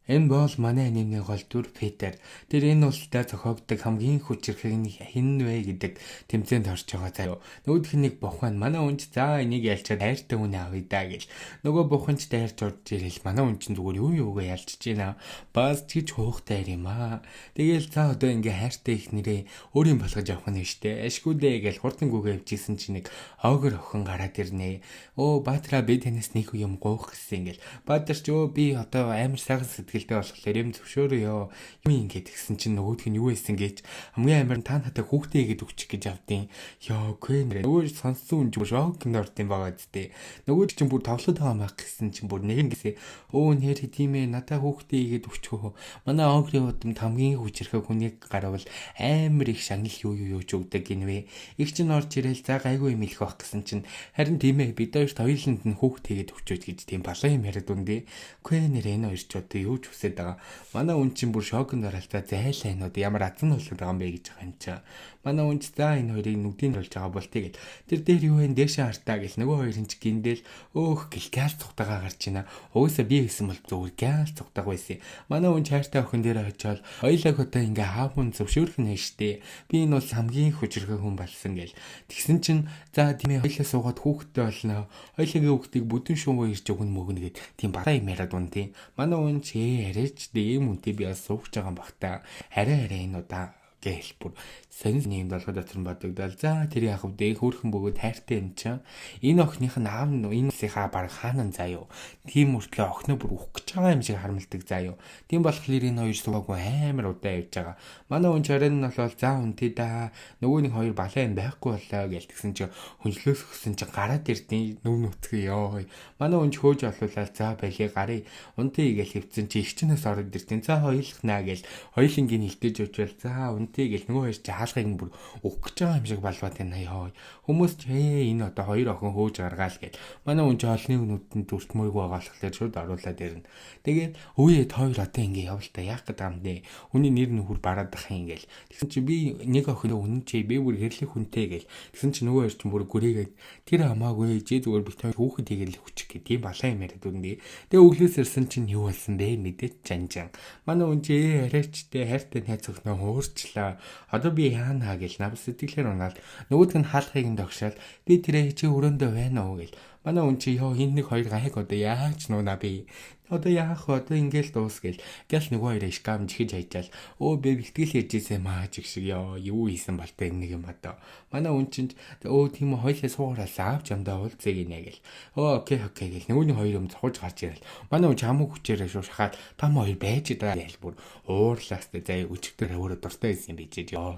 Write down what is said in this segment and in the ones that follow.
Энэ бол манай анимны гол дүр Питер. Тэр энэ улстай зохиогддог хамгийн хүчирхэг нь хэн вэ гэдэг тэмцээнд орж байгаа заяа. Нөгөөх нь нэг бухан манай үнч за энийг ялчаад хайртай хүн авъя да гэж. Нөгөө бухан ч дайрч орж ирэл манай хүн чинь зүгээр юугаа ялчиж байна. Бас ч гэж хуухтай юм аа. Тэгээл за одоо ингээ хайртай их нэрээ өөрийн болгож авах нь штэ. Ашгүйдээ гэж хурдангүйгээ явжсэн чинь нэг оогор охин гараад ирнэ. Оо Баатара би танаас нэг юм гоох гэсэн ингээл. Баатар ч өө би одоо амар сайхан сэтгэлтэй болохоор юм зөвшөөрөө юм ингээд гисэн чинь нөгөөх нь юу байсан гэж хамгийн амар та надад хүүхдээ игээд өгчих гэж авдیں۔ Йоо гэнэ нөгөө сонссон хүн ч бүр шокнд ордын байгаа зү. Нөгөө чинь бүр тоглоод байгаа маяг гисэн чинь бүр нэг ингэсээ өө нэр тийм ээ надад хүүхдээ игээд өгчихөө. Манай огрын удамд хамгийн хүчрэхэг хүнийг гарвал амар их шагнал юу ч өгдөг гинвэ. Их чинь орж ирэл за гайгүй юм хэлэх байх гэсэн чинь харин тийм ээ бид хоёрт хоёуланд нь хүүхдээ игээд өгчөөч гэж тийм балан юм яриад үндэ. Үгүй нэр энэ хоёр ч одоо юу ч хүсэж байгаа. Манай хүн чинь бүр шокнд оролцоо зайлаа энэ одоо ямар азан болоод байгаа юм бэ гэж байгаа юм чаа. Манай хүн ч за энэ хоёрыг нүдийн болж байгаа болтыг гэл. Тэр дээр юу вэ дээшээ хартаа гэл нөгөө хоёр нь ч гиндэл өөх гэл газ цугтагаа гарч ийна. Угсаа би гэсэн бол зүгээр газ цугтаг байсан. Манай хүн хайртай охин дээр очиод хоёлаа хөтөө ингээ хаавун зөвшөөрөх нэ штэ. Би энэ бол хамгийн хүчрхэг хүн болсон гэл. Тэгсэн чинь за тийм ээ хоёлаа суугаад хүүхдтэй болно. Хоёлагийн хүүхдийг бүдүүн шувуу ирж өгнө мөгнө гэд тийм бага юм яриадун тийм. Манай хүн ч яриач ийм үнтэй би бас сууж байгаа юм бахта. Арай энэ удаа гээл бүр сонир нэм долгой дотор бодогдол за тэр яах вэ хөөрхөн бөгөөд хайртай юм чам энэ охиных нь аав нь энэ усынхаа баг хаанан заяо тийм мөртлөө охиноо бүр үхэх гэж байгаа юм шиг харамлдаг заяо тийм болохоор энэ хоёр суугаагүй амар удаа явж байгаа манай хүн чарин нь бол за үнтэй да нөгөө нэг хоёр балайн байхгүй болоо гэлтгсэн чи хөнжлөөс өгсөн чи гараад ирдیں۔ Нүв нүцгий ёо манай хүн хөөж олуулаад за байлээ гарыг унтый гээл хөвцөн чи их чинээс ороод ирдیں۔ За хоёулах наа гээл хоёулынгийн хилдэж очвол за гэл нөгөө хоёр чи хаалгыг бүр өгөх гэж байгаа юм шиг балбаад байна ёо. Хүмүүс ч энэ одоо хоёр охин хөөж гаргаал гэл. Манай хүн ч олны нүдэнд дүртмөйг байгаа болохоор шууд оруулаад ирнэ. Тэгээд өөе хоёр одоо ингэ явал та яах гэдэг юм бэ? Хүний нэр нөхөр бараад ах юм гээл. Тэгсэн чи би нэг охин үнэн чи би бүр хэрлэх хүнтэй гээл. Тэгсэн чи нөгөө хоёр ч бүр гүрээгээд тэр хамаагүй чи зүгээр бит хоёр хүүхэд хийгээл хүчих гэх тийм балаа юм яриад үндэ. Тэгээ өглөөс ирсэн чинь юу болсон бэ? Мэдээч жанжан. Манай хүн чи арайчтай хайртай найз өхнөө хуурчлаа. Одоо би яана гэж навс сэтгэлээр унаал нөгөөдг нь хаалхыг нь тогшаал би тэрэ чи өрөөндөө байна уу гэл манай хүн чи ёо энэ нэг хоёр гайг одоо яаж нууна би одоо яах вэ одоо ингээл дуус гэл гэл нөгөө хоёр шкам жихэж хайчаал өө би бэлтгэл хийжээсэ маа чиг шиг ёо юу хийсэн балтай нэг юм одоо манай хүн чинь өө тийм хоёлаа суугараас аавч амдаа уулзъя гинэ гэл өө окей гэл нөгөөний хоёр юм цохож гарч ирэл манай хүн хамаг хүчээрээ шуушхаад там хоёр байж байгаа гэл бүр уурлаастай заа өчигдөр өөрөө дуртай байсан юм бичээд ёо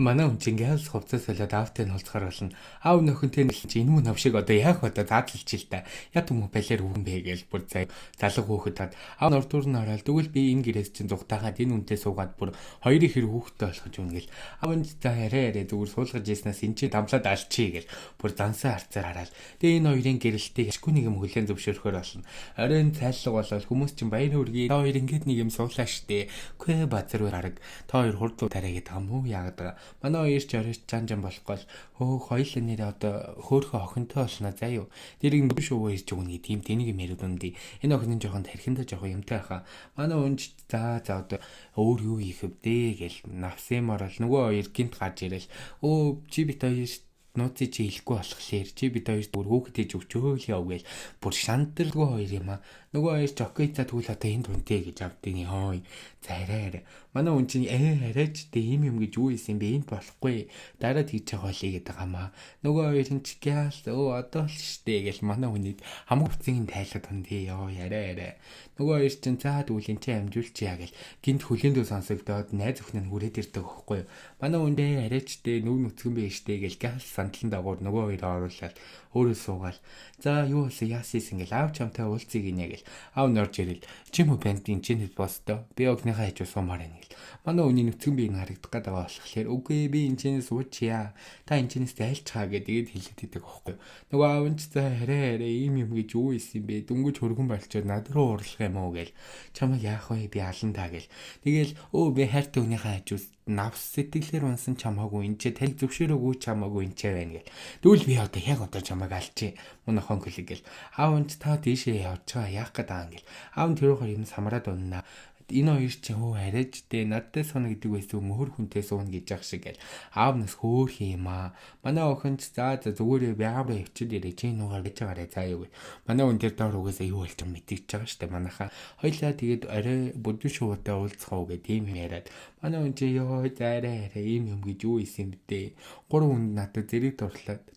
манай хүн чинь гэлс хувцас солиод аавтай нь уулзахаар болно. Аав нөхөнтэй нь чи энэ мөн навшиг одоо яах вэ? Задлж ил та. Яг юм балер өгөн бэ гэж бүр залга хөөхөд таад аав нурдуур нь ороод тэгвэл би энэ гэрээс чинь зүгтаагаад энэ үнтэй суугаад бүр хоёрын хэр хөөхтэй болгож өгнө гэл. Аав нь за яриа зүгээр суулгаж ийснаас эн чи дамлаад алчий гэл. Бүр зансан харцаар хараад. Тэгээ энэ хоёрын гэрэлтийг ашгүй нэг юм хүлэн зөвшөөрөхөр болно. Оройн цайлга болол хүмүүс чинь баяр хүргэе. Та хоёр ингээд нэг юм суулаа штэ. Үгүй базар арга. Та хоёр хурдлуу тарай гэдэг юм уу яагаад манай хоёр ч оройч жанжан болохгүй хөөх хоёлын нэрээ одоо хөөхөө охинтой болно заа юу. Тэрийг нүш өвөө ирж өгнө гэх тийм тэнийг юм яриад үнди. Энэ охин нь жоохон тархиндаа жоохон юмтай хаа. Манай үнж за одоо өөр юу хийх вэ гэл навсын морол нөгөө хоёр гинт гарч ирэл өө чи бит хоёр нууцыг чи хэлэхгүй болохоор чи бид хоёр бүр хөөхд хийж өгчөө л яв гээл бүр шантаргүй хоёр юм аа. Нөгөө хоёр ч окей за тэгвэл одоо энэ түнтэй гэж авдیں۔ Хөөе зарай. Манай хүн чинь арайч дээ юм гэж юу ийсэн бэ? Энд болохгүй. Дараад хийж байгаа болъё гэдэг хамаа. Нөгөө хоёр нь ч гяал одоо л штэ гэл манай хүнийг хамаг утсын тайлаад хүндээ ёо яриа. Нөгөө хоёр чинь за тэгвэл энэ чинь амжуулчихъя гэл гинт хүлээндөө сонсогдоод найз өхнө нь хүрээд ирдэг байхгүй юу. Манай хүндээ арайчтэй нүг нүцгэн бэ штэ гэл гяал сандлан дагуур нөгөө хоёр оруулаад өөрөө суугаал. За юу болсон яасийсэн гэл аав чамтай уулзъя гинэ гэл аав норж ирэл чим үү банд инженер босдоо би огныхаа хийж суумаар байна гэл. Манай үний нүцгэн биеийг харагдах гэдэг болохоор үгүй би инженер суучия. Та инженерист айлчхаа гэдэг хэлээд идэг байхгүй юу. Нөгөө аав нь за хараа ийм юм гэж юу ийсэн бэ? Дөнгөж хөргөн болчоод над руу уурлах юм уу гэл. Чамайг яах вэ? Би алан таа гэл. Тэгэл өө би хайртай хүнийхээ хажууд навс сэтгэлээр унсан чамаагүй энэ ч тал зөвшөөрөөгүй чамаагүй энэ ч байна гэл. Тэгвэл би одоо яг одоо чамааг алчи. Мөн хон хөлөг гэл. Аав энэ та тийшээ явж байгаа яах гээд байгаа гэл. Аав нь тэр хоёр юм самраад унна. Энэ хоёр ч арайж дээ надтай сууна гэдэг байсан мөр хүнтэй сууна гэж яах шиг гэл. Аавнаас хөөх юм аа. Манай охин ч за зүгээр бяавраа явчихл ирээ чи нугаар гэж байгаарэ заа юу гэ. Манай хүн тэр доор угаасаа юу болж байгаа мэдчихэж байгаа штэ манайхаа. Хоёлаа тэгээд арай бүдүүн шуутай уулзах уу гэ тийм юм яриад. Манай хүн чи ёо заарэ ийм юм гэж юу исэн бдэ. Гурван хүн надад зэрэг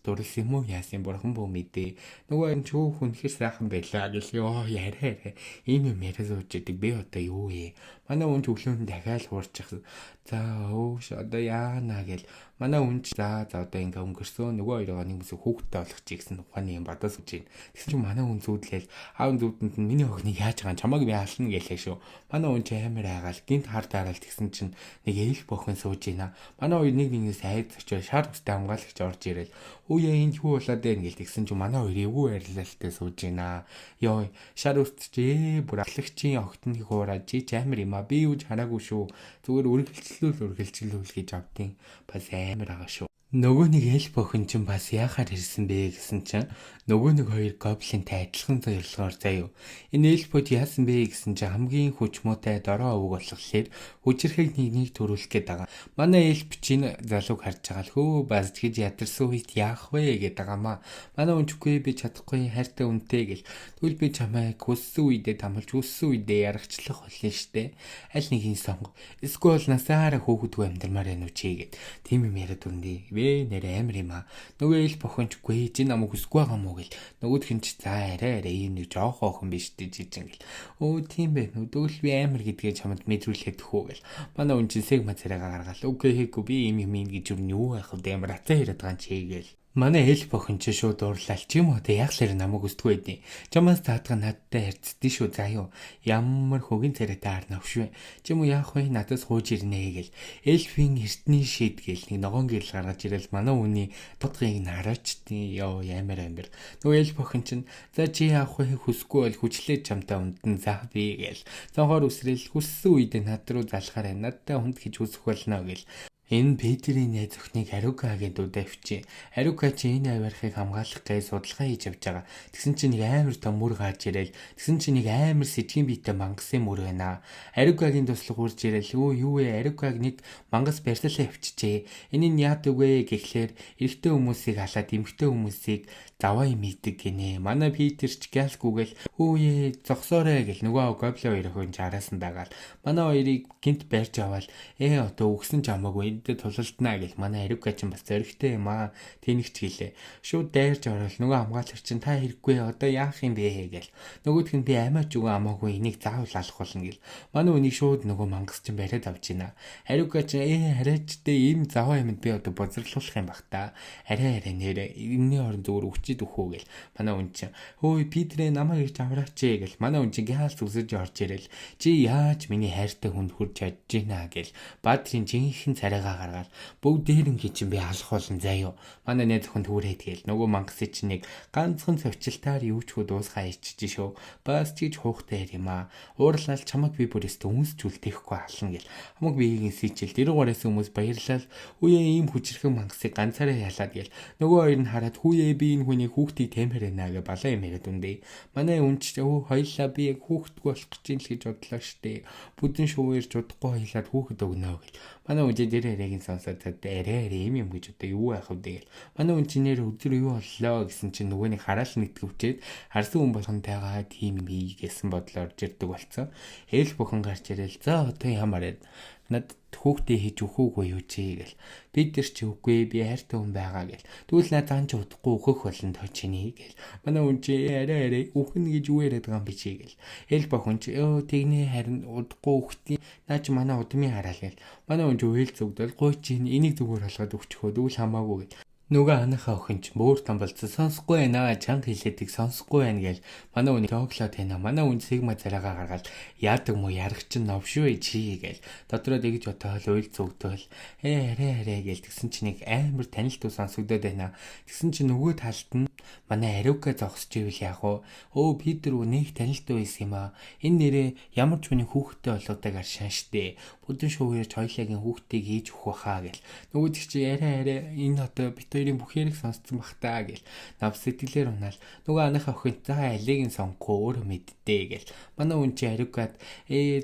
дурлсан юм уу яасан бурхан бөө мэдээ. Нөгөө энэ ч хүн хэр сайхан байлаа гэл ёо яриа. Ийм юм яриа сууж идэг би одоо юу вэ? Манай хүн өглөөнд дахиад хуурчих. За өөш одоо яана гэл. Манай хүн за одоо ингээ өнгөрсөн нөгөө хоёр нэг бүсэг хүүхдтэй болох чи гэсэн ухааны юм бодож сууж байна. Тэгсэн чинь манай хүн зүүдлээл аав зүүдэнд нь миний охиныг яаж байгаа чамайг би ална гэлээ шүү. Манай хүн ч амар айгаал гинт хар дараал тэгсэн чинь нэг ээлх бохин сууж байна. Манай хоёр нэг нэгнээс айд очиж шар устай хамгаалагч орж ирэл. Үе энэ юу болоод байна гэл тэгсэн чинь манай хоёр эвгүй арилалтай сууж байна. Йоо шар уст чи бүр ахлагчийн огтны хуураад чи амар юм а би юу ч хараагүй шүү. Зүгээр үргэлжлүүл гэж авдیں۔ Бас амар байгаа шүү. Нөгөө нэг эл бохин чинь бас яахаар ирсэн бэ гэсэн чинь нөгөө нэг хоёр гоблинтай адилхан зорилгоор заяа. Энэ эл бод яасан бэ гэсэн чинь хамгийн хүчмөөтэй дороо өвөг болохоор хүчрэхийг нэг төрүүлэх гээд байгаа. Манай эльп чинь залууг харж байгаа л хөө бас тэгж ядарсан үед яах вэ гэдэг байгаамаа. Манай өнчгүй би чадахгүй хайртай үнтэй гэл. Тэгвэл би чамайг хүссэн үедээ тамалж хүссэн үедээ ярахчлах болно штэ. Аль нэг нь сонго. Эсвэл насаараа хөөхдгүй амьдрмаар байна уу чи гэд. Тийм юм яриад дүндээ. Нэрэ амар юм аа. Нөгөө эл бохончгүй чи намайг хүсгүй байгаа мó гэл. Нөгөөх нь ч за арай ийм нэг жоох охин биш дээ жижиг гэл. Өө тийм байх нү. Тэгвэл би амар гэдгээ чамд мэдрүүлээд төхөө гэл. Манай хүн чинь сегма царайгаа гаргаал. Үгүй хийхгүй би ийм гэж юу яах вэ? Амар атаа яриад байгаа чи гэл. Манай эл бохин ч шууд уурлал чи юм уу те яахлаар намайг өсдөггүй байдیں۔ Чамаас таадга надтай харьцдээ шүү заа юу. Ямар хөгийн царайтай арнавшвэ. Чи юм уу яах вэ? Надаас хууж ирнэ гэл. Эльфийн эртний шид гэл нэг ногоон гэрэл гаргаж ирэл манай хүний тодгийг нь хараач тий ёо ямар амир. Нөгөө эл бохин чинь за чи яах вэ? Хүсгүй бол хүчлээ чамтай унтан заа би гэл. Цонхоор үсрэл хүссэн үедээ над руу залхаарай. Надтай хүнд гэж хүсэх болно гэл. Энэ Петрийн найз охиныг Арука гэдэг удавчи. Арука чи энэ авирахыг хамгаалах гэж судалгаа хийж явж байгаа. Тэгсэн чинь нэг амар том мөр гарч ирэл. Тэгсэн чинь нэг амар сэжгийн биетэй мангасын мөр байна. Арукагийн туслах урж ирэл. Юу вэ? Арукаг нэг мангас барьсалаа явчихжээ. Энэ нь яадаг вэ гэхлээр эрэгтэй хүмүүсийг халаад эмэгтэй хүмүүсийг заваа юм идэг гинэ. Манай Питер ч гэлгүйгээл хөөе зогсоорой гэл нөгөө гоблин хоёр охин чараасан дагаал. Манай хоёрыг гинт барьж аваад одоо өгсөн ч хамаагүй эндээ тулалдана гэл манай Арука ч бас зоригтой юм аа. Тэнэгч гэлээ. Шууд дайрж орол нөгөө хамгаалагч чинь та хэрэггүй одоо яах юм бэ гэл. Нөгөөх нь би амиач үгүй хамаагүй энийг заавал алах болно гэл. Манай үнийг шууд нөгөө мангас чинь бариад авч гинэ. Арука ч хараачтай ийм заваа юмд би одоо бозрлуулах юм бах та. Арай нэрэ энэний орон зүгээр өчид өхөө гэл. Манай үн чинь хөөе Питрэ намайг ирж авраач гэл. Манай үн чинь гаалс үсэж орж ирэл. Чи яаж миний хайртай хүнд хурж чадж гинэ гэл. Баатрин жинхэнэ царайгаа гаргаад бүгдээр нь чинь би алах болно заяо. Манай найз охин түүрээд гээл. Нөгөө мангасыг чинь нэг ганцхан цовчлтаар юу ч хөө дуусгаа ичж шөө. Бас чиж хуухтай юм аа. Уурлал чамаг би бүрээс өмсчүүл тэхгүй ална гэл. Хамаг биеийн сийчил дэргуурээс хүмүүс баярлал. Үе ийм хүчрхэн мангасыг ганцаараа ялаад гээл. Нөгөө хоёр нь хараад хүүе би энэ хүний хүүхдийг тэмхэр байна гэ балаа юм яриад үндэ. Манай үнч хоёлаа би яг хүүхдгүй болох гэж юм л гэж бодлоо штэ. Бүдэн шүүрж удахгүй хоёлаад хүүхэд өгнө гэл. Манай үнч дээрээ сонсоод арай юм гэж одоо юу яах вэ гээл. Манай үнч нэр өдөр юу боллоо гэсэн чинь нөгөө нэг хараал нэгтгэвчээд харсан хүн болгонтойгоо тийм юм хийгээсэн бодлоор жирдэг болцсон. Хэл бүхэн гарч ирэл за одоо ямаар над хүүхдээ хийж өгөөгүй юу чи гэл. Бид нар ч үгүй би хайртай хүн байгаа гэл. Тэгвэл над зан ч удахгүй өөхөх болно тоо чиний гэл. Манай хүн чи арай үхэн гэж юу яриад байгаа юм би чи гэл. Хэл бохон чи тэгний харин удахгүй үхтий наа чи манай удмын хараал гэл. Манай хүн чи үйл зүгдэл гой чи энийг зүгээр болгоод өгчихөө тэгвэл хамаагүй гэл. Нөгөө анхаа охин ч мөр том болцсон сонсохгүй байна. Чанга хэлээдэг сонсохгүй байна гээл манай үний тоглоод байна. Манай үн сигма царайгаа гаргаад яадаг мó ярах чинь новшгүй чи гээл дотроо тэгж бодоол уйл зүгдөл арай гээл тэгсэн чинь нэг амар танилт сонсогдоод байна. Тэгсэн чинь нөгөө талд нь манай ариука зогсож ивэл яах вэ? Питер нэг танилт байсан юм аа. Энэ нэрээ ямар ч хүний хүүхдтэй болоодыг аршаан штэ. Бүдэн шүүгээрч хоёулагийн хүүхдийг хийж өгөх баха гээл. Нөгөө тэг чи арай энэ одоо бит хоёрын бүх яриг сонсцсон бах таа гэл нав сэтгэлээр унаал нөгөө анхаа охин за алийг нь сонгохгүй өөрөө мэддээ гэл манай үн чи ариукад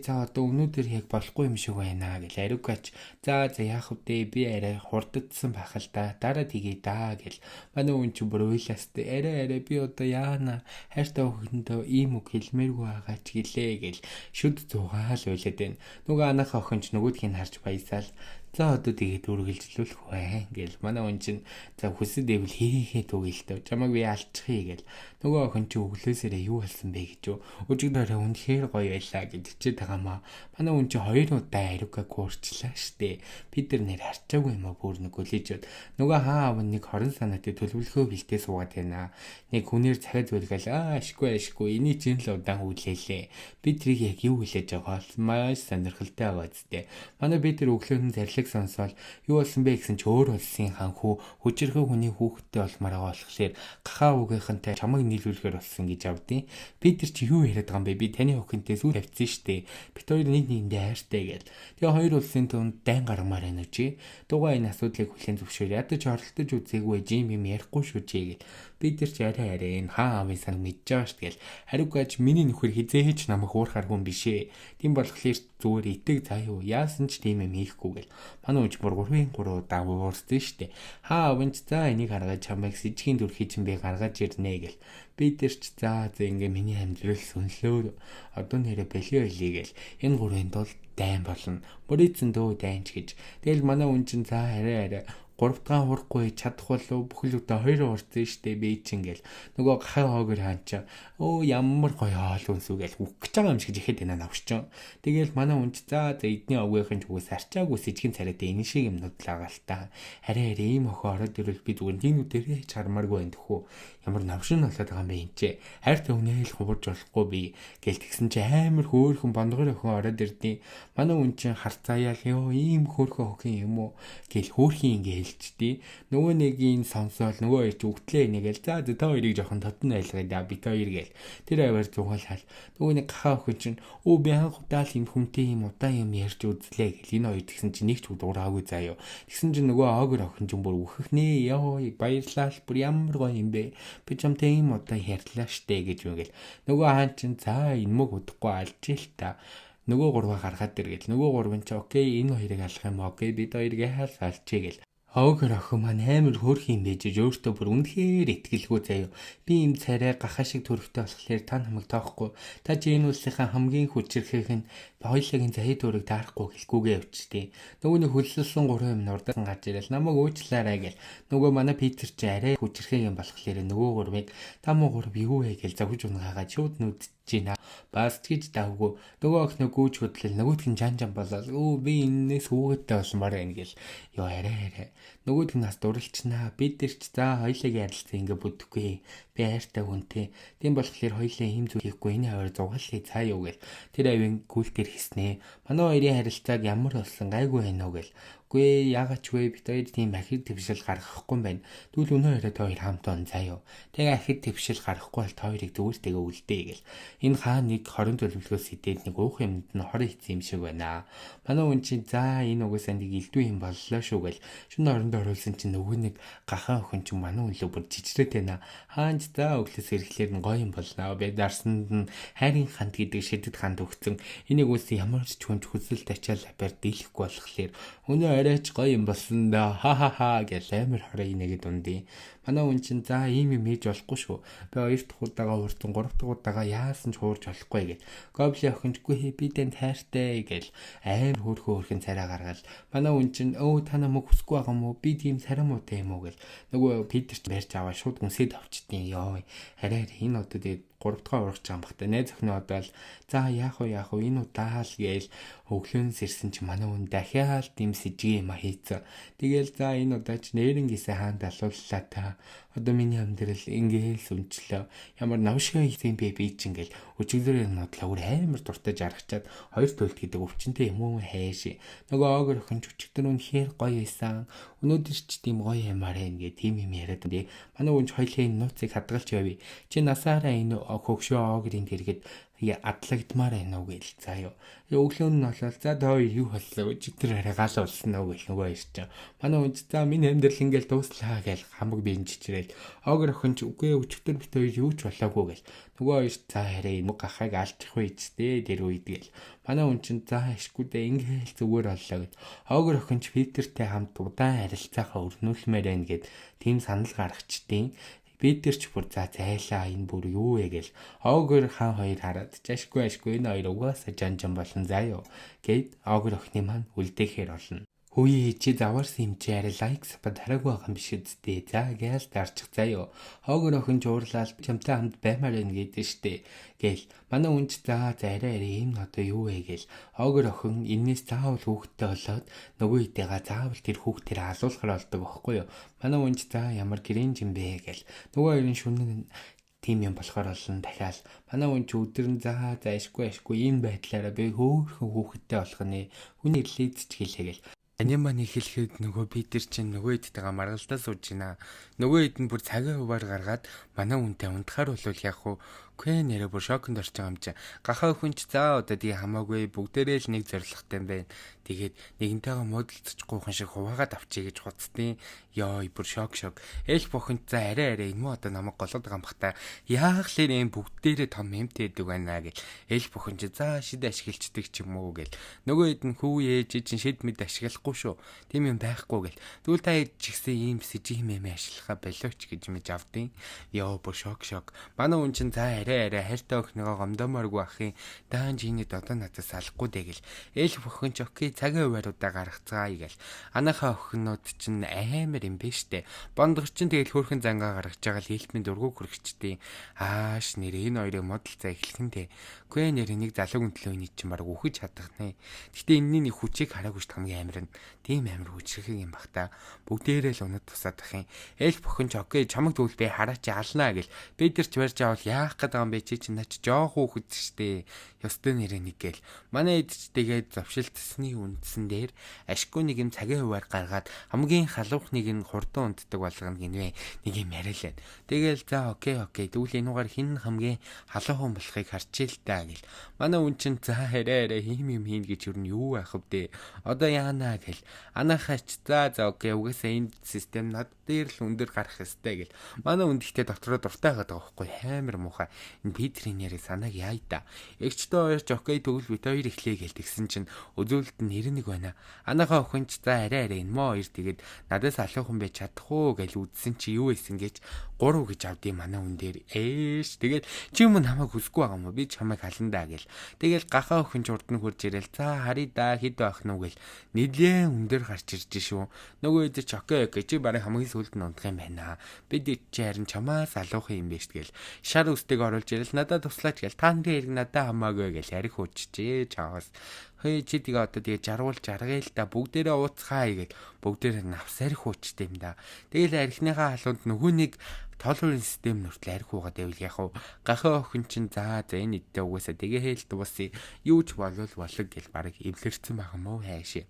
за одоо өнөөдөр яг болохгүй юм шиг байна гэл ариукач за яах вэ би арай хурддсан байх л да дараа тгий даа гэл манай үн чи бүр уйлаастай арай би одоо яана хайртай охиндоо ийм үг хэлмээргүй байгаа ч гэлээ гэл шүд зугаал уйлаад байна нөгөө анхаа охин ч нөгөөдгийг харж баясаал за одоо тэгээд үргэлжлүүлэх бай гэл манай хүн чинь за хүсэд ивэл хийхээ түгэлтэй чамайг би алчихъя гэл нөгөө охин чи өглөөсөө юу болсон бэ гэж өчигдөр үнэхээр гоё байлаа гэж чихэд байгаамаа манай хүн чи 2 удаа ариука курчлаа штэ Питер нэр харчаагүй юм а бүр нэг гөлөжөд нөгөө хаа аав нэг 20 санаатай төлөвлөхөө бэлтээ суугаад байна нэг хүнээр цахиад байлгаал ашгүй эний чинь л удаан хүлээлээ Питрийг яг юу хүлээж байгаа бол маш сонирхолтой байгаа зү манай Питер өглөө нь зарлиг сонсоод юу болсон бэ гэсэн чи өөр улсын ханхүү хүчирхэг хүний хүүхэдтэй болмоор байгаа болохоор гахаа үгийнхэнтэй чамайг нийлүүлэхээр болсон гэж авдیں۔ Питер чи юу яриад байгаа юм бэ? Би таны охинтой сүү тавьчихсан штэ. Бид хоёр нэг нэгэндээ хайртай гээл. Тэгээ хоёр улсын түнд дайн гаргамаар байна уу чи? Дугаа энэ асуудлыг хүлээн зөвшөөр. Ядаж оролдож үзээгүй жим юм ярихгүй шүү чи гээл. Питер ч арай энэ хаа авын сан мэдж байгаа штэ гээл. Хариугаач миний нөхөр хизээч намайг уурхаар хүн бишээ. Тийм болохоор зүгээр итэг заа юу. Яасан ч тийм юм хийхгүй гээл. Манай үуч бүр 3 удаа уурсан штэ. Хаа аванч за энийг харгаад чамайг сэжгийн дүрхий чинь би гаргаж ирнэ гэл. Питер ч за ингээ миний амьдрал сүнлөө одоо нэрэ бэлээ гээл. Энэ гурвын тул дайн болно. Бүрийцэн дөө дайнч гэж. Тэгэл манай үн чинь за арай 3 дахь хурахгүй чадах болов бүхэл өдөө 2 уурсан штэ би чинь гэл. Нөгөө гахаа хоогөр хаанчаа ямар гоё хоол үнсүүгээл үхэж байгаа юм шиг ихэд энэ навшчин. Тэгэл манай үнч за эдний овгийнхэн ч үгээс арчаагүй сэжгийн царайтай энэ шиг юмнууд л байгаа л та. Арай ийм охин ороод ирвэл би зүгээр тийнүүдэрээ ч хармааргүй байх төхөө. Ямар навшин болоод байгаа юм бэ энэ ч. Хайртай хүнээл хурж болохгүй би гэл тэгсэн чи амар хөөхөн бондгор охин ороод ирдیں۔ Манай үнч харцааяал ийм хөөхөн охин юм уу гэл хөөхин ингээл нөгөө нэг ин сонсоол нөгөө их үгтлээ нэгэл за та хоёрыг жоохон татна айлгаа да бит хоёр гээл тэр аваар зугаалхал нөгөө нэг гахаа охин чинь би анх удаал юм хүнтэй юм удаан юм ярьж үзлээ гэл энэ хоёр тэгсэн чинь нэг ч дураагүй заяо тэгсэн чинь нөгөө оогөр охин чинь бүр үхэх нэ баярлал бүр ямар гоё юм бэ би чамтай юм удаан ярьлаа штэ гэж үгэл нөгөө хаан чинь за энэ мөг удахгүй алж ил та нөгөө гурваа гаргаад иргээл нөгөө гурвын чи окей энэ хоёрыг алах юм окей бид хоёрыг алчээ гэл Оогөр охин маань амар хөөрх юм байж өөртөө бүр үнэхээр итгэлгүй заяа. Би юм царай гахаа шиг төрөвтэй болохоор та намайг тоохгүй. Та чи энэ улсынхаа хамгийн хүчирхэг нь хоёулагийн захид төрөг таарахгүй гэлгүйгээ явчихтий. Нөгөө нэг хөлсөлсөн 3 юм нурдсан гарч ирэл намайг уучлаарай гэл. Нөгөө манай Питер чи арай хүчирхэг юм болохоор нөгөө гурвыг та муу гурв юу вэ гэл завж унгаагаад шууд нүд Жина бас гэж давгүй нөгөө охин гүйж хөдлөл нөгөөдх нь жан болоод би энэс хүүгээдтэй болмоор байна гэл ёо арай нөгөөдх нь нас дурлчнаа бид нар ч за хоёулаа ярилцсан ингээ бүдэхгүй би хайртай хүнтэй тийм болохоор хоёулаа ийм зүйл хийхгүй энэ аваар зугаалъя цаа юу гэл тэр авийн гүйлтэр хийснэ манай хоёрын харилцааг ямар болсон гайгүй байна уу гэл Гүй яагаад ч вэ бид хоёр тийм ахид твшил гаргахгүй юм байна. Түл өнөө өрөө хоёр хамт он заяо. Тэгээ ахид твшил гаргахгүй бол хоёрыг зүгээртэйгээ үлдээ гэл. Энэ хаа нэг 20 төлөвлөгөөс идээд нэг уух юмд нь хорон хийсэн юм шиг байна. Манай хүн чинь за энэ угаасаа нэг илдүү юм боллоо шүү гэл. Шүн оронд оруулсан чинь нөгөө нэг гахаан охин чинь манай үлээ бүр жижигрээд байна. Хаанч за өглөөс ирэхлээр нь гоё юм болноо. Би дарсанд нь хайрын ханд гэдэг шидэд ханд өгсөн. Энийг үс ямар ч хүнч хүсэл тачаал апер дийлэхгүй болохоор өнөө арайч гоё юм болсон да ха гэл амар хорой нэгэд ундий Манай хүн чинь за ийм юм хийж болохгүй шүү. Би 2 дахь удаага хуурсан 3 дахь удаага яасан ч хуурж болохгүй гэл. Гобли охинчгүй би тэн тайртай гэл амар хөөрхөн царай гаргаад манай хүн чинь өө та намайг хүсэхгүй байгаа мó би тийм царай муутай юм уу гэл. Нөгөө Питер ч барьж аваа шууд гүнсэд авчдیں۔ Йоо арай энэ одоо тэгээд 3 дахь урагч байгаа юм бахтай. Найз охин одоо л за яах вэ энэ удаа л гээл өглөөнөөс ирсэн чи манай хүн дахиад тийм сэжиг юм хийцэн. Тэгэл за энэ удаа ч нэрнгээсээ хаанд алууллаа та. Одоо миний амьдрал ингээл сүнчлээ. Ямар навшгаа хийсэн бэ би чинь гэл өчигдөр нодлоо өөр амар дуртай жаргачаад хоёр төлт гэдэг өвчнөд юм уу хайш. Нөгөө оогөр охин өчигдөр үнэхээр гоё байсан. Өнөөдөр ч тийм гоё юмар хэ гээ тийм юм яриад дээ. Манай хүн хоёлын нууцыг хадгалж явъя. Чи насаараа энэ хөгшөө оогрын тэргэд адлагдмаар байна уу гээл заяа. Өглөө нь болол за та хоёр юу боллоо өчигдөр арай гал болсон уу гэл нөгөө ирч. Манай хүн за миний амьдрал ингээл дууслаа гээл хамаг биен чичрээл. Оогөр охин ч үгүй өчигдөр бит хоёр юу ч болоогүй гэл. Нөгөө хоёр за арай юм гахаг алчих вэ ч тэр үед гэл. Манай хүн чинь за ишгүүдээ ингээл зүгээр боллоо гэд. Оогөр охин ч Питертэй хамт удаан харилцаагаа өрнүүлмээр байна гэд тийм санал гаргачдیں۔ Бид тэр ч бүр за зайлаа энэ бүр юу вэ гэл оогөр хаан хоёр хараад ашгүй энэ хоёр угаасаа жанжан болон заяо гэд оогөр охины маань үлдээхээр болно. Хөөе чи заварсан юм чи арай лайк сапад хараагүй байгаа юм биш үсттэй. За гээл дарчих заяо. Оогөр охин жуурлал чамтай хамт баймаар байна гэдэг штэ. Гээл манай үнч за арай ийм одоо юу вэ гээл оогөр охин энэс заавал хүүхдтэй болоод нөгөө идэга заавал тэр хүүхдээр алуулахар болдог байхгүй юу. Манай үнч за ямар гэрэн юм бэ гээл нөгөө хоёрын шүнэн тийм юм болохоор олон дахиад манай хүн ч өдөр нь за ашгүй ийм байдлаараа би хөөхөн хүүхэдтэй болох нэ хүний ирлээдч хэлээгээл аниманы хэлэхэд нөгөө Питер чинь нөгөө идтэйгээ маргалдаа сууж байна. Нөгөө ид нь бүр цагийн хуваар гаргаад манай хүнтэй унтахаар бол яг уу Квен нэрэ бүр шоконд орж байгаа юм чи. Гахаа хүнч за одоо тий хамаагүй бүгдээрээ л нэг зоригтой юм байна. Тэгээд нэгэнтэйгээ муудалцчихгүйхэн шиг хуваагаад авчий гэж хуцдیں۔ Ёо бүр шок. Эльф бохонд за арай энэ муу одоо намайг голоод байгаа юм бах та. Яах лэр юм бүгдээрээ том юмтэй байдаг байна гэл. Эльф бохон чи за шид ашиглцдаг ч юм уу гэл. Нөгөө хэд нь хүү ээж чинь шид мэд ашиглахгүй шүү. Тийм юм байхгүй гэл. Тэгвэл та ч ихсэн ийм сэжиг юм ашиглахаа болооч гэж мэж авдیں۔ Ёо бүр шок. Манай хүн чинь за арай хайртай охиныгоо гомдоомооргүй ахын даан жиний додоо надаас алахгүй дээ гэл. Эльф охин ч окей цагийн хувааруудаа гаргацгаая гэл. Анахаа охинууд чинь амар юм бэ штэ. Бондгор чинь тэгэл хөөрхөн зангаа гаргаж байгаа л эльфийн дургуг хөргчдیں۔ Ааш нэр энэ хоёрын модалцаа эхлэхэнтэй. Үгүй нэр нэг залуу гүнтлөө үний чинь баг үхэж чадах нэ. Гэтэ энэний нэг хүчийг хараагүй ш хамгийн амар нь. Тийм амар хүчрэх юм бах та. Бүгдээрээ л унад тусаад ах юм. Эльф охин ч окей чамаг тэгвэл би хараач алнаа гэл. Бид нар ч барьж авал яах гээд байгаа юм бэ чи наач жоох хүүхэд штэ. Ёстой нэрээ нэг гээл. Манай эд ч тэгээд завшилтсны үндсэн дээр ашгүй нэг юм цагийн хуваар гаргаад хамгийн халуух нэг нь хурдан унтдаг болгоно гинвэ. Нэг юм яриалаа. Тэгэл за окей. Тэгвэл энүүгээр хин хамгийн халуухан болохыг харчээ л та гэл. Манай үн чин за арай хийм юм хийн гэж юу юу байх вэ? Одоо яана гэл. Анахаач за окей угаасаа энэ систем над дээр л өндөр гарах ёстой гэл. Манай үн гэхдээ дотроо дуртай байгаа байхгүй амар муухай. Энэ Питерийн нэрийг санааг яа та. Эгчтэй хоёр ч окей тэгвэл бит хоёр эхлэе гэл тэгсэн чинь өзүүлэлт нь 91 байна. Анахаа охин ч за арай энэ моо хоёр тэгээд надаас алуухан байж чадахгүй гэл үдсэн чи юу ийсэн гэж 3 гэж авдیں۔ Манай хүн дээр тэгээд чи юм намайг хүсэхгүй байгаа юм уу? Би чамайг халандаа гэл. Тэгэл гахаа охин ч урд нь хурж ирэл за харъя да хэд байх нь гэл. Нилээ өндөр гарч ирж шүү. Нөгөө эд ч окей чи барай хамгийн сүүлд нь унтах юм байна. Бид чи харин чамаас алуухан юм биш гэл. Шар үстэг оруулж ирэл надад туслаач гэл. Та нарын хэрэг надад хамаагүй гэл арих хүчжээ чаас. Хөөе чи тэгээ одоо тэгээ жаргуул жаргая л да бүгдээрээ ууцхаа гэл. Бүгдээрээ навсарих хүчтэй юм да. Тэгэл арихныхаа халуунд нөгөө нэг тоолрын систем нүртэл арих уугаад байвал яг уу гахаа охин чинь за энэ идтэй угаасаа тэгээ хэлт бус юу ч болов гэл баг эвлэрсэн байгаа мó хайшээ.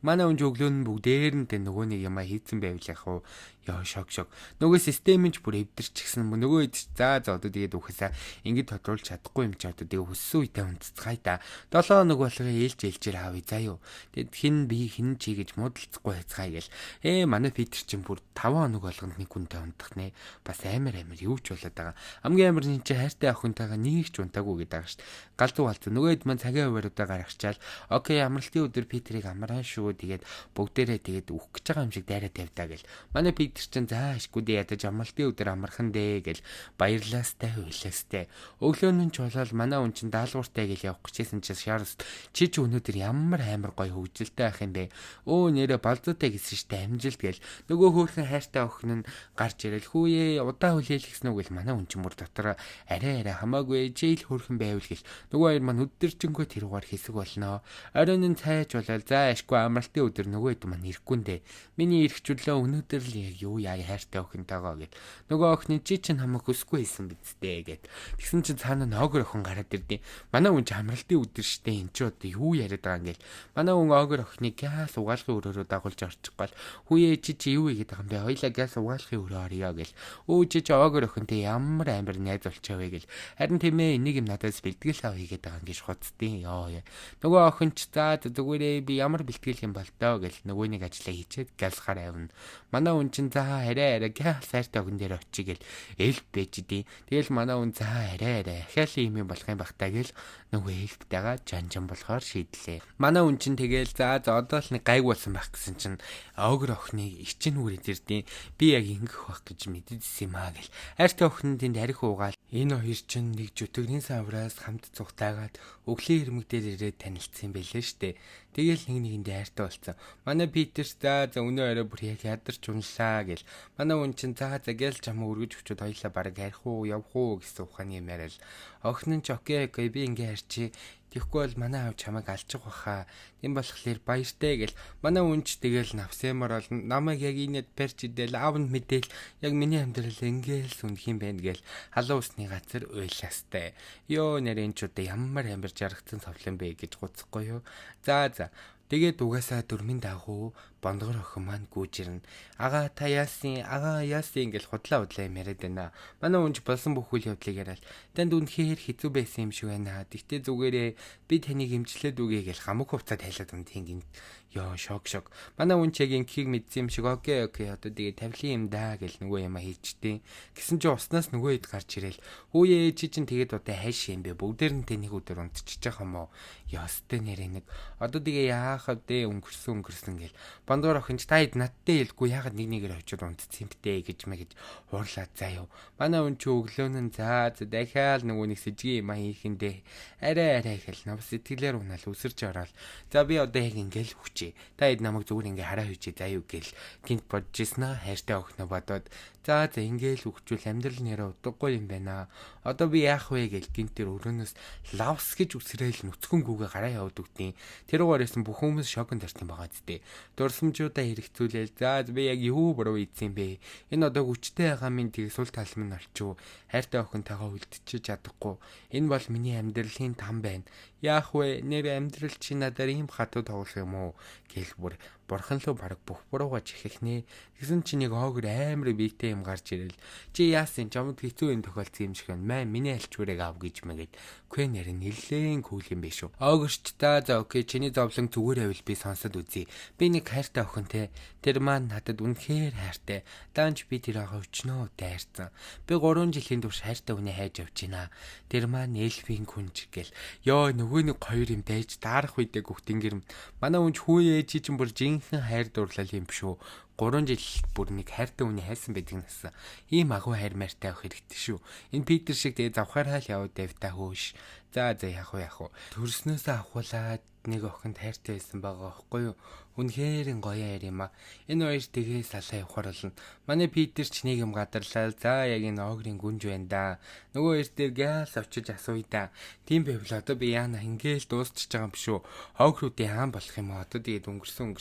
Манай хүн өглөө нь бүгдээр нь нөгөө нэг юм хийцэн байвал яг уу ёо шок. Нөгөө систем нь ч бүр эвдэрчихсэн нөгөө ид за одоо тэгээд үхээсаа ингэж тодруулж чадахгүй юм чи одоо тэгээд хөссөн үедээ унтцгаая да. 7 хоног болгоо ээлжээр аавь заа юу. Тэгэд хин би хин чи гэж муудалцахгүй хайцгаая гэл. Манай Питер чинь бүр 5 хоног болгонд нэг хүнтэй унтах нэ. Бас амар юу ч болоод байгаа. Хамгийн амар нь чи хайртай охинтойгоо нэг ч унтаагүй гэдэг байгаа шүү. Галзуу нөгөө ид маань цагийн хувааруудаа гаргачаал окей амралтын өдөр Питерийг амраа шүү шүү. Тэгээд бүгдээрээ тэгээд үхэх гэж байгаа юм шиг дайраа тавьдаа гэл. Манай Питер чинь за ашгүй ядаж амралтын өдөр амархан дээ гэл баярлаастай хуйлаастай. Өглөөнün ч болол манай хүн чинь даалгавартай гэл явах гэжсэн чинь Шарлс чи өнөөдөр ямар амар гоё хөвгөлтэй байх юм бэ? Нэрэ балзуутай гэсэн штэ амжилт гэл. Нөгөө хөөрхөн хайртай охин нь гарч ирэл хүүе удаа хүлээл гисэн үг гэл манай хүн чинь бүр дотор арай хамаагүй жийл хөөрхөн байвал гэл. Нөгөө хоёр маань өдөржингөө тэрүүгээр хэсэг болно. Оройн нь цайж болол за ашгүй амралтын өдөр нөгөө хэд маань ирэхгүй нэ. Миний ирэхчлөө өнөөдөр л яг юу яа хайртай охинтойгоо гэл. Нөгөө охин чи чинь хамаг хүсгүй хийсэн бидтэй гэд. Тэгсэн чинь цаана ногор охин гараад ирдیں۔ Манай хүн ч амралтын өдөр штэ эн чи одоо юу яриад байгаа юм гээл. Манай хүн огор охиныг газ угаалгын өрөөрөө дагуулж орчих гол. Хүүе чи юу хийгээд байгаа юм бэ? Хоёлаа газ угаалгын өрөө орё гэл. Чи огор охинтой ямар амар найз болчихвэ гэл. Харин тийм ээ энийг юм надаас бэлтгэл ав хийгээд байгаа юм гэж хуцдیں۔ Нөгөө охин ч за зүгээрээ би ямар бэлтгэл юм бол доо гэл нөгөөнийг ажиллаа хийчихэд галсахаар авна. Манай хүн чинь за арай газ сайртай охин дээр очие гэл элб байж дий. Тэгэл манай хүн за арай ахиал юм болох юм бахтаа гэл нөгөө элбтэйгээ жанжан болохоор шийдлээ. Манай хүн чинь тэгэл за одоо л нэг гайг болсон байх гэсэн чинь огор охиныг ичин үрээд ирдیں۔ Би яг ингэх байх гэж мэддээсэн юм аа гэл. Хайртай охин тэнд арих уугаал. Энэ хоёр чинь нэг жүтгэрийн савраас хамт цугтаагаад өглөө ирмэг дээр ирээд танилцсан байлээ штэ. Тэгэл нэг нэгэндээ хайртай болсон. Манай Питер за өнөө орой бүр яг ядарч унлаа гэл. Манай хүн чинь за гэл чамаа өргөж өчөд хоёлаа бараг арих уу явах уу гэсэн ухааны юм яриад. Охин нь ч окей би ингээ харчи. Тэгэхгүй бол манай аав чамайг алчих баха. Тийм болохоор баяртай гэл. Манай үнч тэгэл навсэмар бол намайг яг инээд барьж идэл аавд мэдээл яг миний амьдрал ингээл сүнх юм байна гэл. Халуун усны газар уйлаастай. Нэрэн ч удаа ямар амар жаргацсан совлон бэ гэж гуцхгүй юу. За тэгээд угаасаа дөрмийн дагуу бондгор охин маань гүйж ирнэ. Ага та яасын ингээл худлаа юм яриад байна. Манай үнж болсон бүх үйл явдлыг яриад танд үнэхээр хэцүү байсан юм шиг байна. Тэгтээ зүгээрээ би таныг эмчлээд үгээ гэл хамаг хувцас тайлаад юм тийм шок. Манай үнч яг инхийг мэдсэн юм шиг окей одоо тэгээ тавилын юм да гэл нөгөө юм хийчтэй. Гэсэн чи уснаас нөгөө хэд гарч ирэл. Хүүе чи чинь тэгээд одоо хайш юм бэ? Бүгдээр нь тэнийг өдөр унтчих жах юм уу? Ёстой нэрээ нэг. Одоо тэгээ яах вэ? Өнгөрсөн гэл. Бондгор охинч та хэд надтай хэлгүй ягаад нэгээр очиод унтцсан битээ гэж хуурлаад заяа. Манай үнч өглөөн нь за дахиад нөгөө нэг сэжгийн юм хийхэндээ арай их л навс сэтгэлээр унаал үсэрч ороод. За би одоо яг ингээл хүчээ. Та хэд намайг зүгээр ингээ хараа хүчээ заяа гэл. Гинт бодож ирсэн хайртай охиноо бодоод за ингээл өгчүүл амьдрал нэрээ утгагүй юм байна. Одоо би яах вэ гэл гинт тэр өрөөнөөс лавс гэж үсрээл нүцгэн гүгээ гараа яваад өгдیں۔ Тэр угаарсан бүх хүмүүс шоконд тарсан байгаа зү. Дурсамжуудаа хэрэгцүүлээл за би яг юу буруу ийдсэн бэ? Энэ одоо хүчтэй байгаа минь тийг сул тал минь олчуу. Хайртай охинтойгоо үлдчихэж чадахгүй. Энэ бол миний амьдралын там байна. Яах вэ? Нэр амьдрал чи надаар ийм хатуу тоглох юм уу? Гэл бүр бурхан лөө бараг бүх буруугаа чихнэ. Тэгсэн чи нэг огөр амар биетэй юм гарч ирэл. Чи яасан чамд хэцүү юм тохиолдсон юм шиг байна. Миний альчвэрэг ав гэж мэгээд. Үгүй нэр нэлээд кул юм биш үү? Огөрч та за окей чиний зовлон зүгээр байвал би сонсоод үзье. Би нэг хайртай охин те. Тэр маань надад үнэхээр хайртай. Даанч би тэр ага өчнөө дайрсан. Би 3 жилийн турш хайртай хүнээ хайж явж байна. Тэр маань эльфийн күнж гэл. Нөгөө нэг хоёр юм дайж даарах үедээ гүхтэн манай үнч хүүе чи чинь бүр жинхэнэ хайр дурлал юм шүү. 3 жил бүр нэг хайртай хүний хайсан байдаг нас. Ийм агуу хайр мартай авах хэрэгтэй шүү. Энэ Питер шиг тэгээ завхаараа л яваад байвта хөөш. За яах вэ? Төрснөөс авахуулаад нэг охинд хайртай байсан байгаа байхгүй юу? Үнэхээр гоё хайр юм а. Энэ хоёр тэгээ салаа явахаар болно. Манай Питер ч нэг юм гадарлаа. За яг энэ огрын гүнж байна да. Нөгөө хоёр дээр газ очиж асууя да. Тийм байвал одоо би яана ингээл дуусчих байгаа юм биш үү? Огруудын хаан болох юм аа. Одоо тэгээд өнгөрсөн.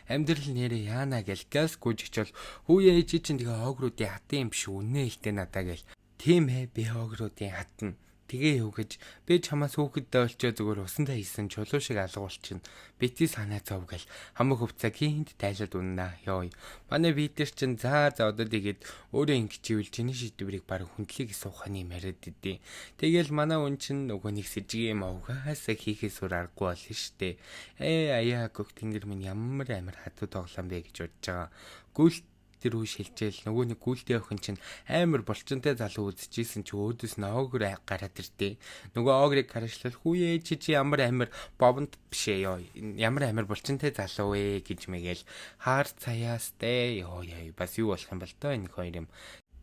Амьдрал нэрээ яана гэл газ гүйж очивол хүүе чи чинь тэгээ огруудын хатын юм биш үү? Үнэ хэлтэй надаа гэл. Тийм ээ би огруудын хатна. Тэгээ юу гэж би чамаас хүүхэдтэй олчоо зүгээр усандаа хийсэн чулуу шиг алгуул чинь бити санаа зов гэл хамаг хувцаг хинт тайлаад уннаа ёо. Манай Питер чинь за одоо тэгээд өөрөө ингэчихвэл чиний шийдвэрийг баг хүндлийг сууханы яриад идэв. Тэгэл манай хүн чинь нөгөө нэг сэжгийн мовгаасаа хийхээс өөр аргагүй болно штэ. Аяа гөх тэнгэр минь ямар амар хатуу тоглоом бэ гэж бодож байгаа. Гүйл тэр үе шилжээл нөгөө нэг гүйлтэй охин чинь амар булчинтай залуу үзчихсэн чи өөдөөс нь огр гараад ирдээ. Нөгөө огрыг хараашлал хүүе чи ямар амар бовонд бишээ ёо. Ямар амар булчинтай залуу вэ гэж мэгэл хаар цаяастай ёо яа бас юу болох юм бол тоо энэ хоёр юм.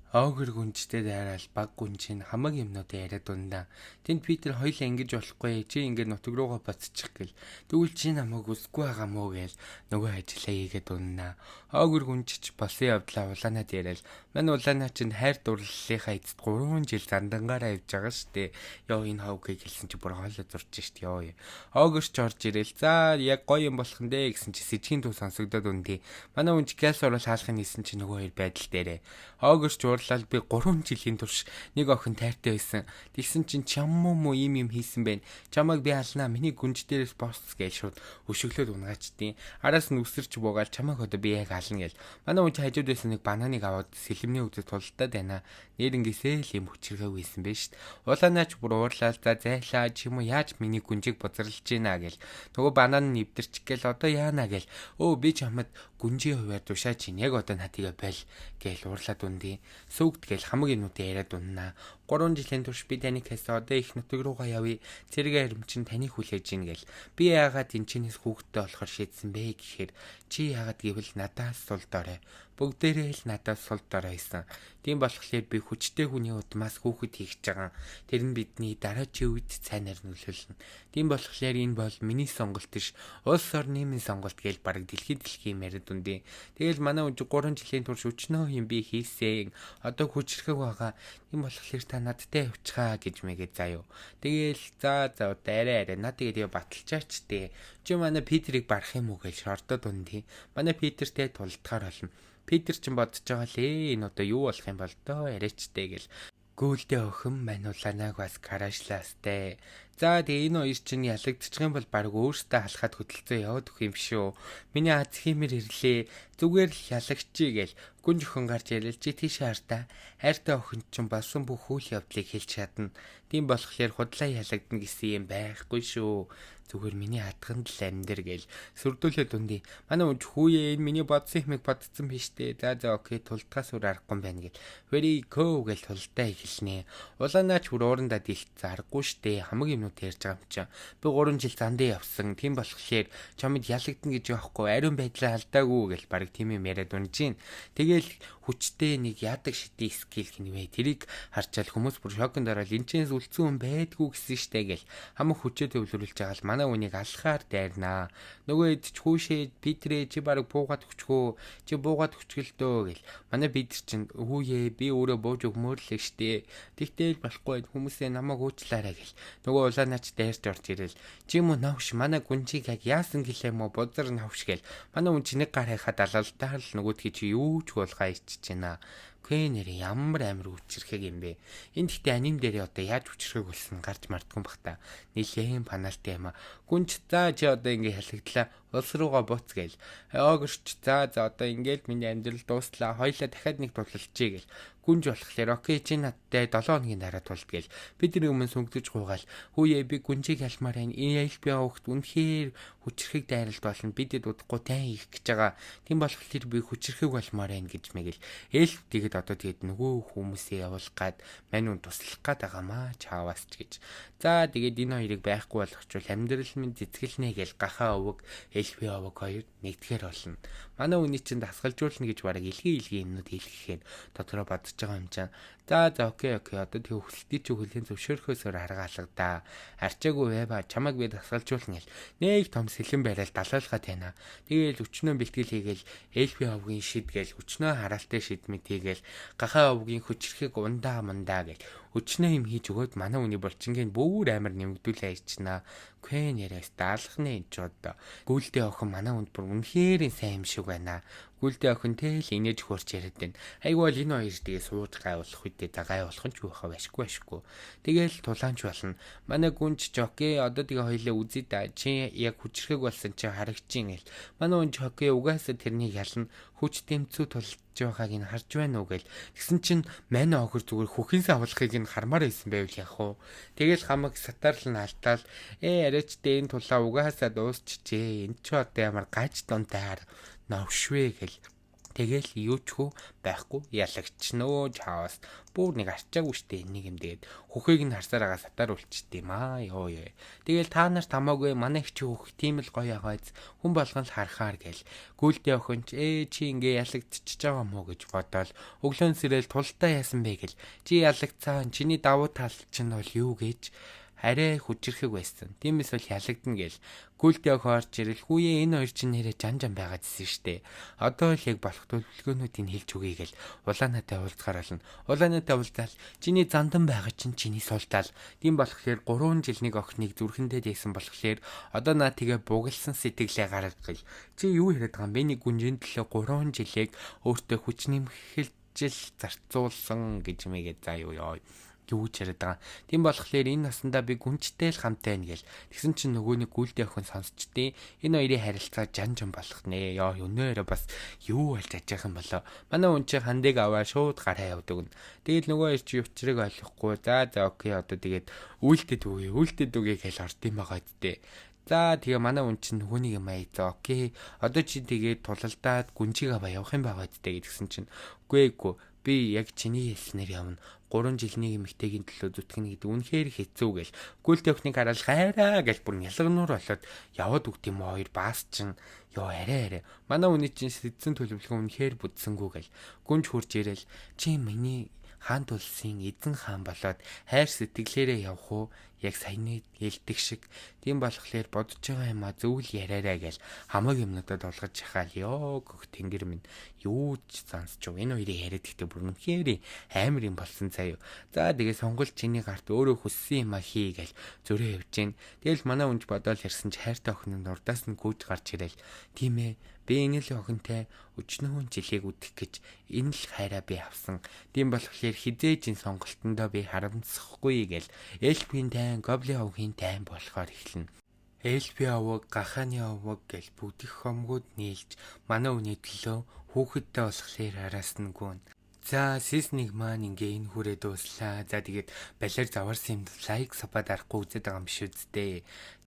Огр гүнжтэй дайраал баг гүнжин хамаг юмнууд яриад дундаа. Тэнд Питер хоёлаа ингэж болохгүй чи ингээд нутаг руугаа буцчих гэл. Тэгвэл чи намайг үсгүй байгаа мó гээл нөгөө ажиллаа хийгээд дундаа. Огр гүнжиж болсон явдлаа улаанаад яриад. Мань улаанаа чинь хайр дурлалынхаа эцэд 3 жил зандангаараа явж байгаа штэ. Ёо энэ хавгийг хэлсэн чи бүр хоолой зурж штэ ёо. Огрч орж ирэл. За яг гоё юм болох нь дээ гэсэн чи сэжгийн дуу сонсогдоод үндий. Манай хүн газ орол хаалхын нисэн чи нөгөө хоёр байдал дээрээ. Огрч уурлал би 3 жилийн турш нэг охин тайртай байсан. Тэгсэн чинь чам юм ийм хийсэн байна. Чамайг би алнаа. Миний гүнж дээрээс босц гэж шууд өшөглөөд унгаачдیں۔ Араас нь үсэрч буугаал чамайг одоо би яг ална гэл. Манай хүн хажууд байсан нэг бананыг аваад сэлэмний үдэд тулдаад байна. Нэрнгээсээ л юм хүчрхэг байсан байж шít. Улаанаач бүр уурлал за зайлаа ч юм уу яаж миний гүнжийг бузралж гинэ гэл. Нөгөө банан нь нэвдэрч гэл одоо яана гэл. Өө би чамд гүнжийн хуваар тушаа чинь яг одоо натига байл гэл уурлаад үндий. Сүгд гэл хамаг юмнууд яриад уннаа. 3 жилийн турш би таныг хэсэ одоо их нутаг руугаа явъя. Цэрэг аримчин таныг хүлээж ийн гэл. Би яагаад энэ чинээс хүүхдтэй болохоор шийдсэн бэ гэхээр чи яагаад гэвэл надаас сул дорой. Бүгдээрээ л надаас сул дорой байсан. Тийм болохоор би хүчтэй хүний удмаас хүүхэд хийх гэж байгаа. Тэр нь бидний дараагийн үед цайнаар нөлөөлнө. Тийм болохоор энэ бол миний сонголт биш. Улс орны минь сонголт гээл бараг дэлхийн яриад үндий. Тэгэл манай хүн 3 жилийн турш өчнөө юм би хийсэн. Одоо хүчрхэг байгаа. Тийм болохоор та надтай явчихаа гэж мэгээ заяо. Тэгэл за арай над тэгээ баталчаач тээ. Чи манай Питерийг барах юм уу гэж шордод үндий. Манай Питертэй тулдахаар болно. Питер ч бодож байгаа л энэ одоо юу болох юм бол доо яриачтэй гэл. Гүйлтэй охин мануулаанаг бас караашлаастай. За тэгээ энэ хоёр чинь ялагдчих юм бол баг өөртөө халахад хөдөлцөө яваад өгөх юм шүү. Миний аз хиймэр ирлээ. Зүгээр л ялагчий гэл. Гүнж охин гарч ярил чи тийш хартаа. Хайртай охин чинь болсон бүх үйл явдлыг хэлж чадна. Тийм болохоор худлаа ялагдана гэсэн юм байхгүй шүү. Зүгээр миний хатганд л амьдэр гээл сүрдүүлээд үндий. Манай хүн хүүе энэ миний бодсон юмыг бодсон биш дээ. За окей тулдгаас өөр аргагүй юм байна гэл. Very cool гэл тулдаа эхэлнэ. Улаанаач бүр уурандаа дийлт зарахгүй штэ. Хамаг юмнууд ярьж байгаа юм чинь. Би 3 жил зандаа явсан. Тийм болохоор чамд ялагдана гэж яахгүй. Ариун байдлаа алдаагүй гэл баг тийм юм яриад унжин. Тэгэл хүчтэй нэг яадаг шидий скил гинвэ. Тэрийг харчаал хүмүүс бүр шоконд ороод энэ ч үлдсэн хүн байдгүй гэсэн штэ гэл. Хамаг хүчтэй төвлөрүүлж байгаа л манай үнийг алхаар дайрнаа. Нөгөө эд ч хүүшээ Питрээ чи баг буугаад өчгөө. Чи буугаад өчгөл дөө гэл. Манай Питер чинь хүүе би өөрөө бууж өгмөр л штэ. Тэгтэл болохгүй хүмүүсээ намайг уучлаарай гэл. Нөгөө улаанаач дайрч орж ирэл. Чи юм уу навш манай гүнжийг яг яасан гэлээ мо бузар навш гэл. Манай хүн чинь нэг гар хайхад алалдаа л нөгөөдгий чи юу ч болохаа ичж байна. Нэр ямар амар хүчрхэг юм бэ. Энд ихтэй аним дээр одоо яаж хүчрхэг болсон гарч мартгүй бах та. Нилээн паналтай юм а. Гүнч за чи одоо ингэ халигдлаа. Улс руугаа буц гээл. Огөрч за одоо ингээд миний амьдрал дууслаа. Хоёлаа дахиад нэг тулалчээ гээл. Гүнж болохоор окей чи надтай 7 хоногийн дараа тулд гээл. Бидний өмнө сүнгдэж гуйгаал. Хүүе би гүнжийг ялмаар байна. Энэ ялб явахт үнэхээр хүчрхэг дайралт болно. Бидэд удахгүй тань их гэж байгаа. Тийм болохоор би хүчрхэг болмоор байна гэж мэгэл. Эльф тэгээд одоо тэгээд нөгөө хүмүүсээ явуулах гад мань үн туслах гад байгаамаа чааваас ч гэж. За тэгээд энэ хоёрыг байхгүй болгочвол амьдрал минь зэцгэлнэ гэл гахаа өвөг эльфи өвөг хоёр нэгтгэхэр болно. Манай үний чинь дасгалжуулна гэж бараг илгийн юмнууд хэлэхээр дотроо бодож байгаа юм чинь. За окей одоо тэг хөсөлтий чи хөлийн зөвшөөрөхөөсөөр харгаалгадаа. Арчаагүй байва чамайг би дасгалжуулна гэл. Нэг том сэлэн барайл далаалгаа тайна. Тэгээл өчнөө бэлтгэл хийгээл эльфи өвгийн шид гээл өчнөө хараалтай шид мэт хийгээл гахаа өвгийн хүчрхэг ундаа мандаа гэл. Өчнөө юм хийж өгөөд манай үний булчингийн бүр амар нэмэгдүүлээ ичнаа. Квен яриас даалгахны энэ ч одоо гүйлтэй охин манай үнд бүр үнэхээр сайн юм шиг байна. Гүйлтэй охин тэл инээж хурч яриад байна. Айгуул энэ хоёр тэгээ сууж гайвуулах үедээ гай болох нь ч байхаа ашгүй. Тэгээл тулаанч болно. Манай гүнч жокей одоо тэгээ хоёлаа үзье да. Чи яг хүчрхэг болсон чи харагчин гэл. Манай үн жокей угаасаа тэрнийг ялна. Хүч тэмцүү тулж байгааг нь харж байна уу гэл. Тэгсэн чинь манай охир зүгээр хөхинсээ авлахыг нь хармаар байсан байвал яах вэ? Тэгэл хамаг сатарл нь алтаал арайч дэн тулаа угаасаа дуусчихжээ. Энд ч одоо ямар гаж дунтаар навшвэ гэл. Тэгэл юу ч хөө байхгүй ялагчнөө чаавас бүр нэг арчаагүй штэ нэг юм дээд хөхийг нь харсараагаа сатаар үлчтэй юм аа ёо ёо. Тэгэл та нарт хамаагүй манай их чи хөх тийм л гоё ягааз хүн болгон л харахаар гэл гүйлдэ охин чи ингээ ялагдчихж байгаа мó гэж бодоол өглөөн сэрэл тултаа яасан бэ гэл чи ялагдсан чиний давуу тал чинь бол юу гэж арай хүчрэхэг байсан. Тиймээс бол ялагдана гэл гүйлдэ охин орж ирэл хүүе энэ хоёр чинь нэрэ жан байгаа гэсэн штэ. Одоо л яг болох төлөвлөгөөнүүдийг хэлж өгье гэл улаанаатай уулзахаар болно. Улаанаатай уулзаал чиний зандан байгаа чинь чиний суултаал. Тийм болохоор 3 жил нэг охиныг зүрхэндээ дийсэн болохоор одоо наа тэгээ бугалсан сэтгэлээ гаргая. Чи юу яриад байгаа юм бэ? Нэг гүнжин төлөө 3 жилийг өөртөө хүч нэмэхэлжил зарцуулсан гэж мэйгээ заа юу ёо. Юу ч яриад байгаа. Тийм болохоор энэ насандаа би гүнжтэй л хамтай байна гэл. Тэгсэн чинь нөгөө нэг гүйлдэ охин сонсчтээ. Энэ хоёрын харилцаа жан болох нэ. Яа өнөөрэ бас юу болж ажих юм болоо. Манай хүн чинь хандыг аваа шууд гараа явдаг нь. Тэгэл нөгөө хоёр чи учрыг ойлгохгүй. За окей одоо тэгээд үйлдэд үгүй гэж орд юм байгаа үсттэй. За тэгээ манай хүн чинь нөгөөнийг юм аяа за окей. Одоо чи тэгээд тулалдаад гүнжиг аваа явах юм байгаа үсттэй гэдгсэн чинь үгүй би яг чиний хэлснээр явна. 3 жилийн эмэгтэйгийн төлөө зүтгэнэ гэдэг үнэхээр хэцүү гэл. Гүйлдэ охиныг хараад хайраа гэж бүр нялгануур болоод яваад үгт юм хоёр баас чинь ёо арай. Манай хүний чинь сэдсэн төлөвлөгөө үнэхээр бүдсэнгүү гэл. Гүнж хурж ирэл чи миний хаан тулсын эзэн хаан болоод хайр сэтгэлээрээ явах уу? Яг саяны хэлдэг шиг. Тийм болохоор бодож байгаа юм а зөвл яриараа гэл хамаг юмнуудад олгож чахаал ёо гөх тэнгэр минь юу ч зансч юу энэ хоёрыг яриад ихтэй бүр үнэхээр амар юм болсон заяа. За тэгээ сонгол чиний гарт өөрөө хүссэн юм а хий гэл зөрөө явж гин. Тэгэл манай үнж бодоол ярьсан чи хайртай охин нь урдаас нь гүйж гарч ирэл. Тийм ээ. Би энэ л охинтой өчнөө жилийг үдэх гэж энэ л хайраа би авсан. Тийм болохоор хизээж энэ сонголтондоо би харамсахгүй гэл эльфийн тайн гоблин овгийн тайн болохоор эхэлнэ. Эльфи овог гахааны овог гэл бүгдих хомгууд нийлж манай үний төлөө хүүхэдтэй болохоор араас нь гүн. За сисник маань ингээ энэ хүрээ дууслаа. За тэгээд балер заварсан юм лайк сапад арахгүй үзээд байгаа юм биш үсттэй.